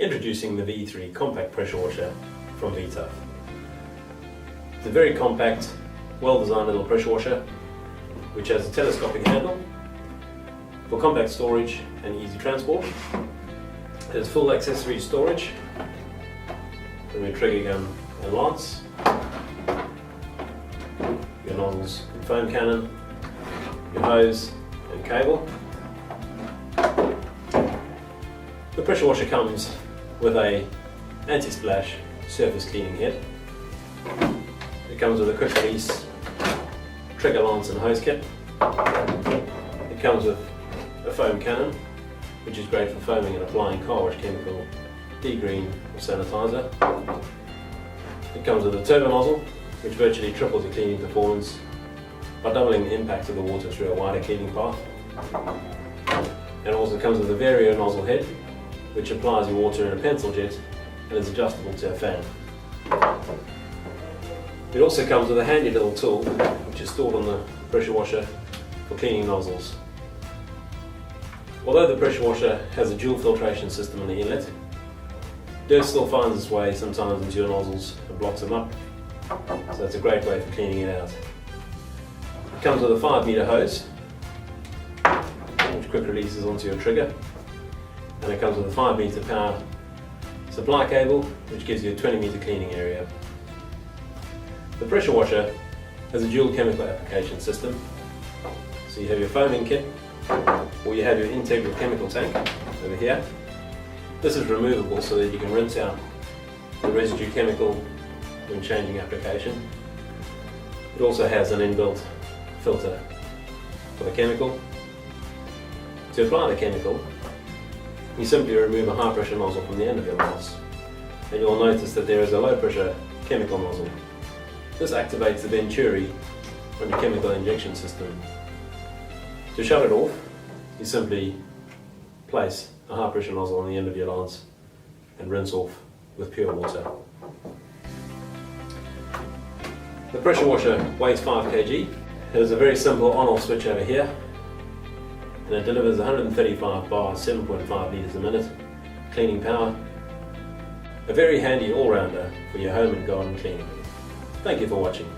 Introducing the V3 compact pressure washer from V-TUF. It's a very compact, well-designed little pressure washer which has a telescopic handle for compact storage and easy transport. It has full accessory storage from your trigger gun and lance, your nozzles and foam cannon, your hose and cable. The pressure washer comes with a anti-splash surface cleaning head. It comes with a quick release trigger lance and hose kit. It comes with a foam cannon, which is great for foaming and applying car wash chemical, degreen or sanitizer. It comes with a turbo nozzle, which virtually triples the cleaning performance by doubling the impact of the water through a wider cleaning path. And it also comes with a vario nozzle head, which applies your water in a pencil jet and is adjustable to a fan. It also comes with a handy little tool which is stored on the pressure washer for cleaning nozzles. Although the pressure washer has a dual filtration system on the inlet, dirt still finds its way sometimes into your nozzles and blocks them up, so it's a great way for cleaning it out. It comes with a 5-meter hose which quick releases onto your trigger, and it comes with a 5-meter power supply cable which gives you a 20-meter cleaning area. The pressure washer has a dual chemical application system, so you have your foaming kit or you have your integral chemical tank over here. This is removable so that you can rinse out the residue chemical when changing application. It also has an inbuilt filter for the chemical. To apply the chemical, you simply remove a high pressure nozzle from the end of your lance, and you'll notice that there is a low pressure chemical nozzle. This activates the venturi on your chemical injection system. To shut it off, you simply place a high pressure nozzle on the end of your lance and rinse off with pure water. The pressure washer weighs 5 kg. It has a very simple on-off switch over here, and it delivers 135 bars, 7.5 litres a minute, cleaning power. A very handy all-rounder for your home and garden cleaning. Thank you for watching.